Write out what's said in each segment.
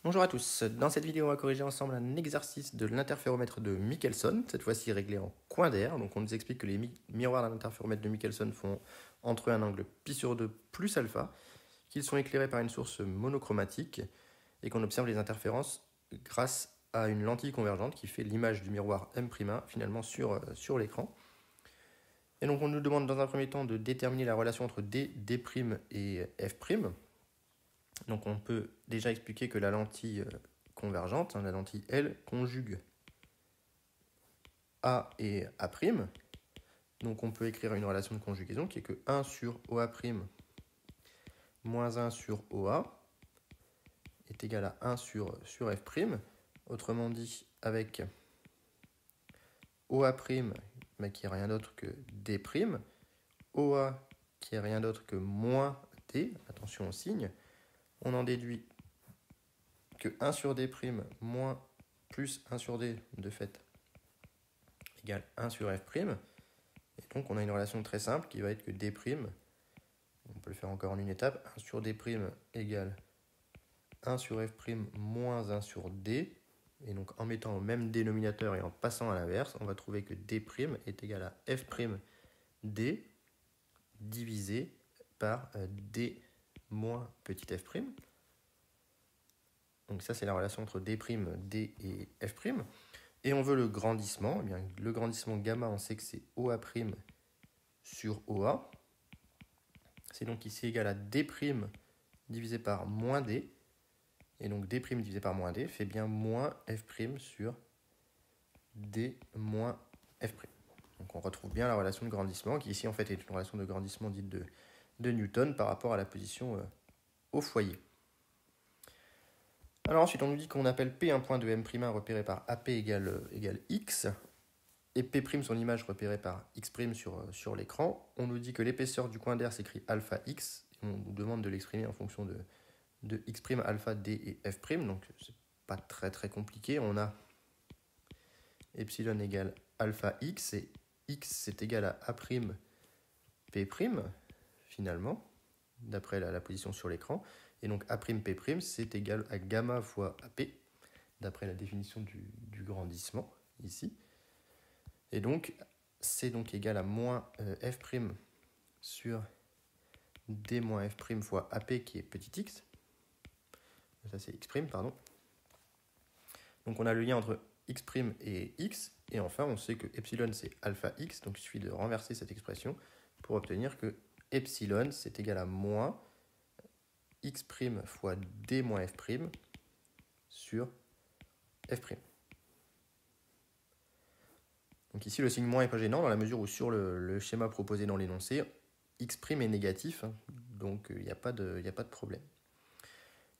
Bonjour à tous, dans cette vidéo on va corriger ensemble un exercice de l'interféromètre de Michelson, cette fois-ci réglé en coin d'air. Donc on nous explique que les miroirs d'un interféromètre de Michelson font entre eux un angle pi sur 2 plus alpha, qu'ils sont éclairés par une source monochromatique et qu'on observe les interférences grâce à une lentille convergente qui fait l'image du miroir M'1 finalement sur l'écran. Et donc on nous demande dans un premier temps de déterminer la relation entre D', D' et F'. Donc on peut déjà expliquer que la lentille convergente, la lentille L, conjugue A et A'. Donc on peut écrire une relation de conjugaison qui est que 1 sur OA' moins 1 sur OA est égal à 1 sur F'. Autrement dit, avec OA' qui est rien d'autre que D', OA qui est rien d'autre que moins D, attention au signe, on en déduit que 1 sur D' moins plus 1 sur D de fait égale 1 sur F'. Et donc on a une relation très simple qui va être que D', on peut le faire encore en une étape, 1 sur D' égale 1 sur F' moins 1 sur D. Et donc en mettant au même dénominateur et en passant à l'inverse, on va trouver que D' est égal à F' D divisé par D moins petit f'. Donc ça c'est la relation entre D', D et F'. Et on veut le grandissement. Eh bien, le grandissement gamma, on sait que c'est OA' sur OA. C'est donc ici égal à D' divisé par moins D. Et donc D' divisé par moins D fait bien moins F' sur D moins F'. Donc on retrouve bien la relation de grandissement, qui ici en fait est une relation de grandissement dite de Newton par rapport à la position au foyer. Alors ensuite on nous dit qu'on appelle P un point de M'1 repéré par AP égale X, et P' son image repérée par X' sur l'écran. On nous dit que l'épaisseur du coin d'air s'écrit alpha X, et on nous demande de l'exprimer en fonction de X', alpha, D et F', donc c'est pas très compliqué. On a epsilon égale alpha X, et X c'est égal à A', P', finalement, d'après la position sur l'écran. Et donc A', P', c'est égal à gamma fois AP, d'après la définition du grandissement, ici. Et donc, c'est donc égal à moins F' sur D moins F' fois AP, qui est petit x. Ça, c'est X', pardon. Donc, on a le lien entre X' et X. Et enfin, on sait que epsilon, c'est alpha X. Donc, il suffit de renverser cette expression pour obtenir que epsilon, c'est égal à moins X' fois D moins F' sur F'. Donc ici, le signe moins n'est pas gênant dans la mesure où sur le schéma proposé dans l'énoncé, X' est négatif, donc il n'y a pas de problème.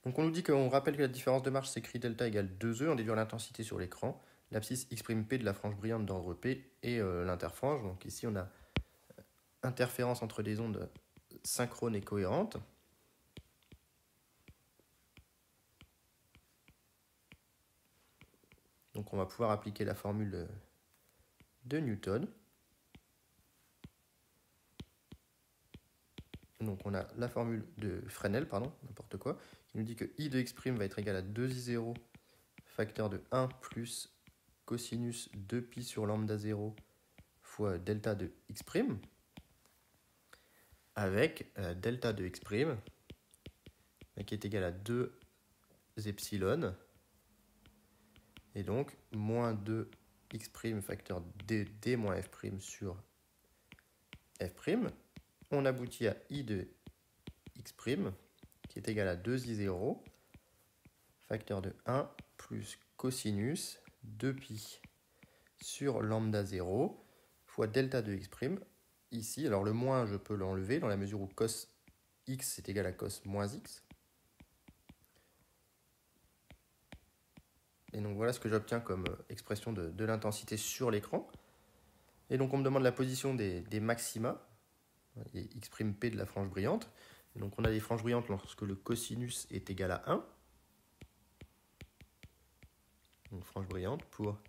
Donc on nous dit qu'on rappelle que la différence de marge s'écrit delta égale 2E en déduisant l'intensité sur l'écran, l'abscisse X''P de la frange brillante d'ordre P et l'interfrange. Donc ici on a interférence entre des ondes synchrones et cohérentes. Donc on va pouvoir appliquer la formule de Newton. Donc on a la formule de Fresnel, n'importe quoi, qui nous dit que I de X' va être égal à 2I0 facteur de 1 plus cosinus 2pi sur lambda 0 fois delta de X', avec delta de X', qui est égal à 2 epsilon, et donc moins 2 X' facteur de D moins F' sur F'. On aboutit à I de X', qui est égal à 2I0 facteur de 1 plus cosinus 2pi sur lambda 0 fois delta de X'. Ici, alors le moins, je peux l'enlever dans la mesure où cos x est égal à cos moins x. Et donc voilà ce que j'obtiens comme expression de l'intensité sur l'écran. Et donc on me demande la position des maxima, et X''P de la frange brillante. Et donc on a des franges brillantes lorsque le cosinus est égal à 1. Donc frange brillante pour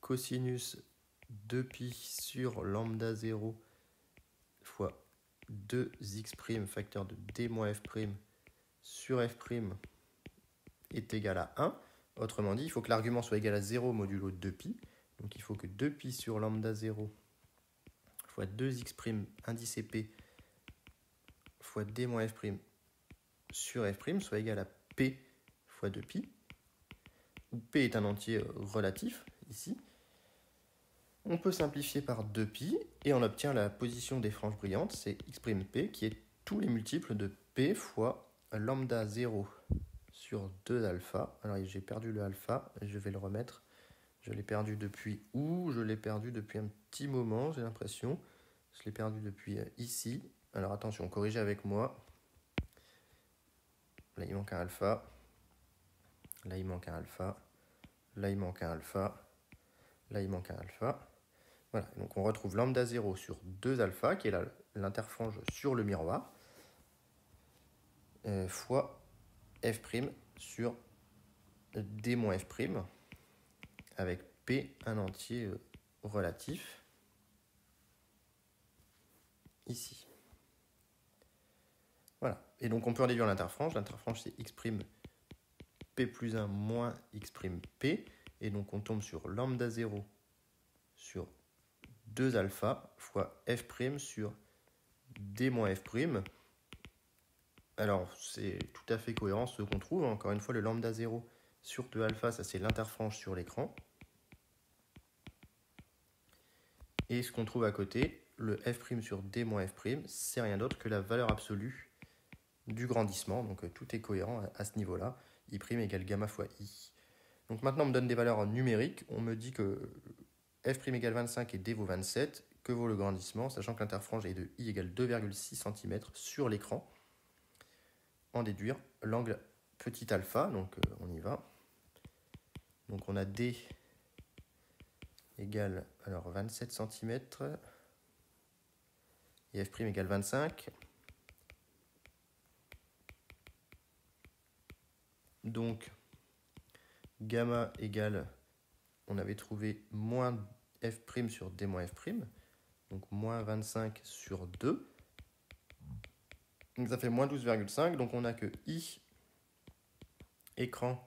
cosinus 2pi sur lambda 0 fois 2x' facteur de D moins F' sur F' est égal à 1. Autrement dit, il faut que l'argument soit égal à 0 modulo 2pi. Donc il faut que 2pi sur lambda 0 fois 2x' indice p fois d moins f' sur f' soit égal à p fois 2pi, où p est un entier relatif, ici. On peut simplifier par 2pi, et on obtient la position des franges brillantes, c'est x'p, qui est tous les multiples de p fois lambda 0 sur 2 alpha. Alors j'ai perdu le alpha, je vais le remettre. Je l'ai perdu depuis où? Je l'ai perdu depuis un petit moment, j'ai l'impression. Je l'ai perdu depuis ici. Alors attention, corrigez avec moi. Là, il manque un alpha. Là, il manque un alpha. Là, il manque un alpha. Là, il manque un alpha. Voilà, donc on retrouve lambda 0 sur 2 alpha, qui est l'interfrange sur le miroir, fois f' sur d moins f', avec p un entier relatif, ici. Voilà, et donc on peut en déduire l'interfrange. L'interfrange, c'est x' p plus 1 moins x' p, et donc on tombe sur lambda 0 sur 2 alpha fois f' sur d moins f'. Alors, c'est tout à fait cohérent ce qu'on trouve. Encore une fois, le lambda 0 sur 2 alpha, ça c'est l'interfrange sur l'écran. Et ce qu'on trouve à côté, le f' sur d moins f', c'est rien d'autre que la valeur absolue du grandissement. Donc tout est cohérent à ce niveau-là. I' égale gamma fois i. Donc maintenant, on me donne des valeurs numériques. On me dit que f' égale 25 et d vaut 27. Que vaut le grandissement, sachant que l'interfrange est de i égale 2,6 cm sur l'écran. En déduire l'angle petit alpha, donc on y va. Donc on a d égale alors 27 cm et f' égale 25. Donc gamma égale, on avait trouvé moins f' sur d moins f', donc moins 25 sur 2. Donc ça fait moins 12,5, donc on a que i écran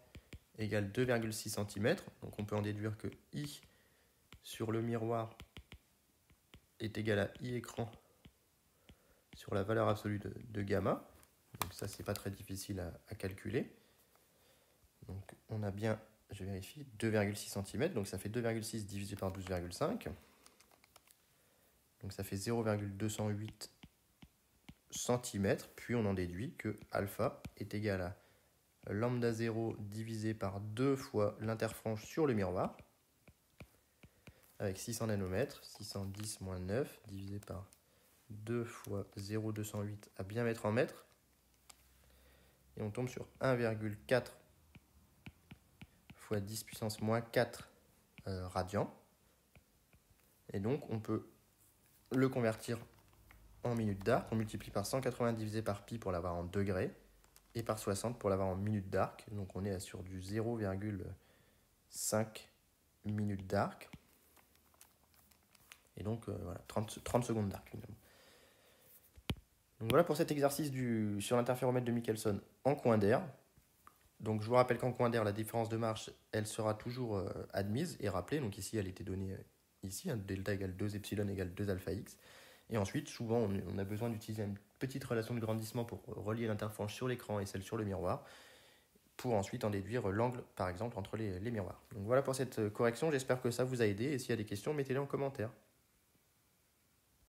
égale 2,6 cm, donc on peut en déduire que i sur le miroir est égal à i écran sur la valeur absolue de gamma. Donc ça, c'est pas très difficile à calculer. Donc on a bien, je vérifie, 2,6 cm, donc ça fait 2,6 divisé par 12,5. Donc ça fait 0,208 cm, puis on en déduit que alpha est égal à lambda 0 divisé par 2 fois l'interfrange sur le miroir, avec 600 nanomètres, 610 moins 9, divisé par 2 fois 0,208 à bien mettre en mètres, et on tombe sur 1,4 fois 10 puissance moins 4 radians. Et donc on peut le convertir en minutes d'arc. On multiplie par 180 divisé par pi pour l'avoir en degrés, et par 60 pour l'avoir en minutes d'arc. Donc on est sur du 0,5 minutes d'arc. Et donc voilà, 30 secondes d'arc finalement. Donc voilà pour cet exercice sur l'interféromètre de Michelson en coin d'air. Donc je vous rappelle qu'en coin d'air, la différence de marche, elle sera toujours admise et rappelée. Donc ici, elle était donnée ici, delta égale 2 epsilon égale 2 alpha x. Et ensuite, souvent, on a besoin d'utiliser une petite relation de grandissement pour relier l'interfrange sur l'écran et celle sur le miroir, pour ensuite en déduire l'angle, par exemple, entre les miroirs. Donc voilà pour cette correction, j'espère que ça vous a aidé, et s'il y a des questions, mettez-les en commentaire.